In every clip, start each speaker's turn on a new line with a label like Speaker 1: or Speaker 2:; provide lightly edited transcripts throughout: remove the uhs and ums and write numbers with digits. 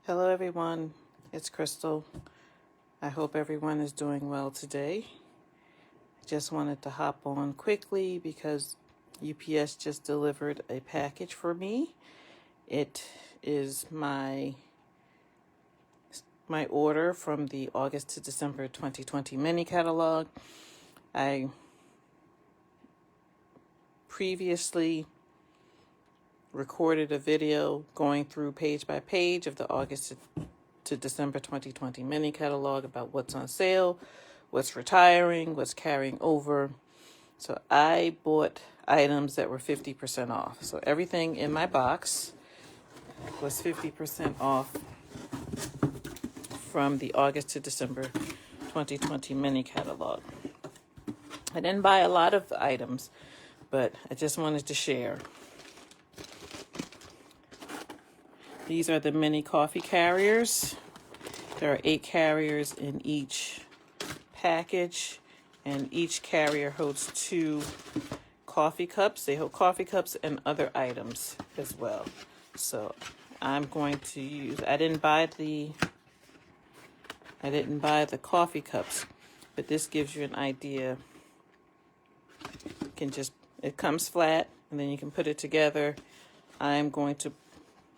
Speaker 1: Hello everyone, it's Crystal. I hope everyone is doing well today. I just wanted to hop on quickly because UPS just delivered a package for me. It is my order from the August to December 2020 mini catalog. I previously recorded a video going through page by page of the August to December 2020 mini catalog about what's on sale, what's retiring, what's carrying over. So I bought items that were 50% off. So everything in my box was 50% off from the August to December 2020 mini catalog. I didn't buy a lot of items, but I just wanted to share. These are the mini coffee carriers. There are 8 carriers in each package, and each carrier holds 2 coffee cups. They hold coffee cups and other items as well. So I'm going to use, I didn't buy the coffee cups, but this gives you an idea. It comes flat and then you can put it together. I'm going to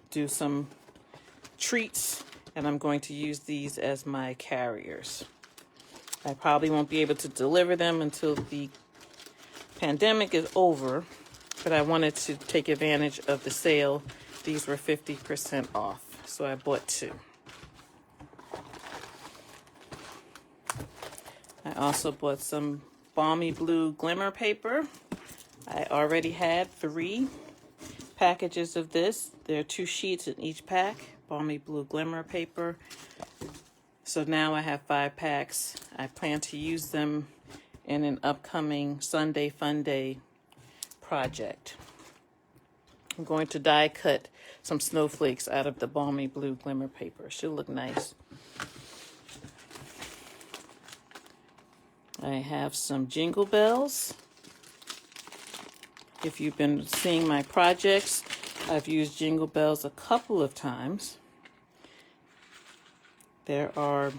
Speaker 1: do some treats, and I'm going to use these as my carriers. I probably won't be able to deliver them until the pandemic is over, but I wanted to take advantage of the sale. These were 50% off, so I bought 2. I also bought some balmy blue glimmer paper. I already had 3 packages of this. There are 2 sheets in each pack, balmy blue glimmer paper. So now I have 5 packs. I plan to use them in an upcoming Sunday Fun Day project. I'm going to die cut some snowflakes out of the balmy blue glimmer paper. Should look nice. I have some Jingle Bells. If you've been seeing my projects, I've used Jingle Bells a couple of times. There are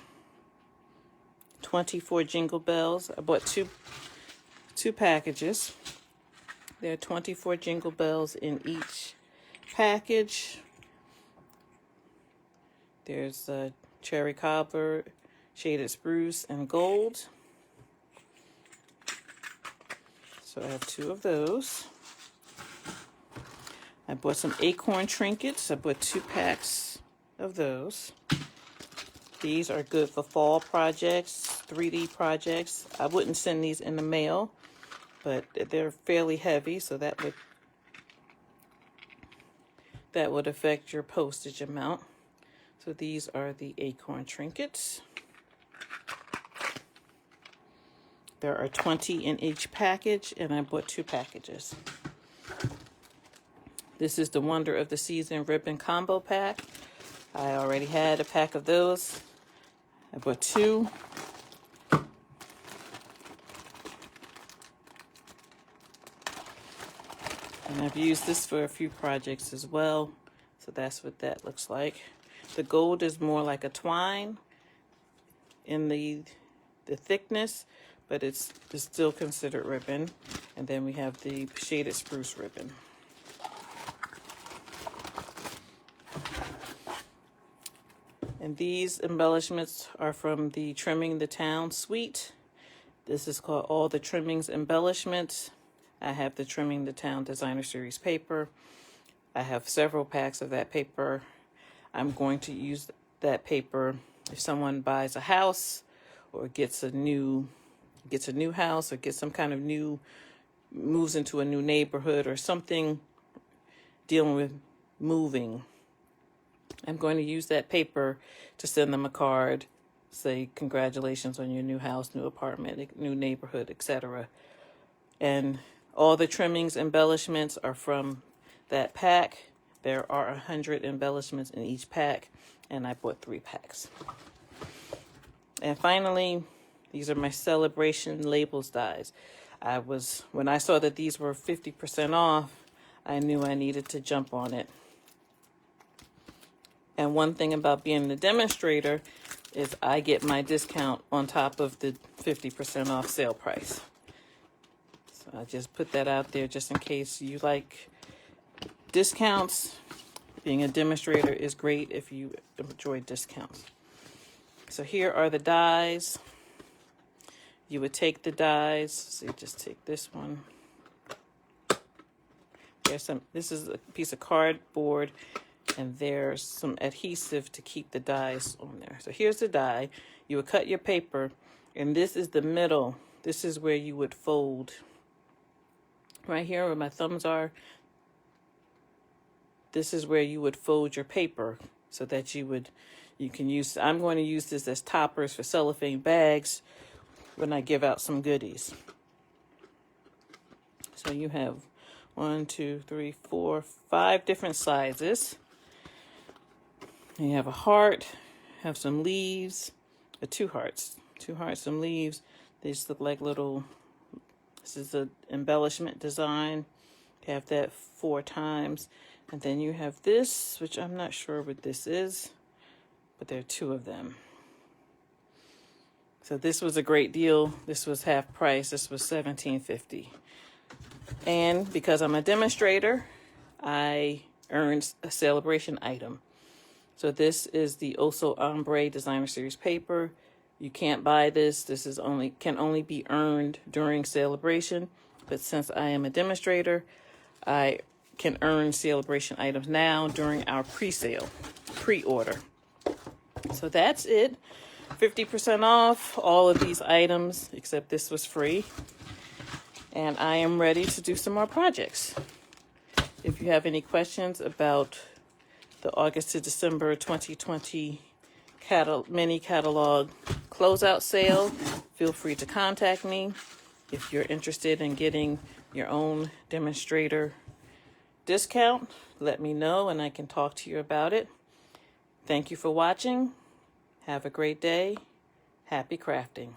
Speaker 1: 24 Jingle Bells. I bought two packages. There are 24 Jingle Bells in each package. There's cherry cobbler, shaded spruce, and gold. So I have 2 of those. I bought some Acorn Trinkets. I bought 2 packs of those. These are good for fall projects, 3D projects. I wouldn't send these in the mail, but they're fairly heavy, so that would affect your postage amount. So these are the Acorn Trinkets. There are 20 in each package, and I bought 2 packages. This is the Wonder of the Season Ribbon Combo Pack. I already had a pack of those. I bought 2. And I've used this for a few projects as well. So that's what that looks like. The gold is more like a twine in the thickness, but it's still considered ribbon. And then we have the shaded spruce ribbon. And these embellishments are from the Trimming the Town suite. This is called All the Trimmings Embellishments. I have the Trimming the Town Designer Series paper. I have several packs of that paper. I'm going to use that paper if someone buys a house or gets a new house, or gets some kind of moves into a new neighborhood or something dealing with moving. I'm going to use that paper to send them a card, say congratulations on your new house, new apartment, new neighborhood, etc. And all the trimmings embellishments are from that pack. There are 100 embellishments in each pack, and I bought 3 packs. And finally, these are my celebration labels dies. When I saw that these were 50% off, I knew I needed to jump on it. And one thing about being the demonstrator is I get my discount on top of the 50% off sale price. So I just put that out there just in case you like discounts. Being a demonstrator is great if you enjoy discounts. So here are the dies. You would take the dies. So you just take this one. This is a piece of cardboard, and there's some adhesive to keep the dies on there. So here's the die. You would cut your paper, and this is the middle. This is where you would fold. Right here where my thumbs are, this is where you would fold your paper so that you can use, I'm going to use this as toppers for cellophane bags when I give out some goodies. So you have 1, 2, 3, 4, 5 different sizes. And you have a heart, have some leaves, 2 hearts, some leaves. They just look like little, this is an embellishment design. You have that 4 times. And then you have this, which I'm not sure what this is, but there are 2 of them. So this was a great deal. This was half price. This was $17.50. And because I'm a demonstrator, I earned a celebration item. So this is the Oso Ombre Designer Series paper. You can't buy this. This is can only be earned during celebration. But since I am a demonstrator, I can earn celebration items now during our pre-order. So that's it. 50% off all of these items, except this was free. And I am ready to do some more projects. If you have any questions about the August to December 2020 mini catalog closeout sale, feel free to contact me. If you're interested in getting your own demonstrator discount, let me know and I can talk to you about it. Thank you for watching. Have a great day. Happy crafting.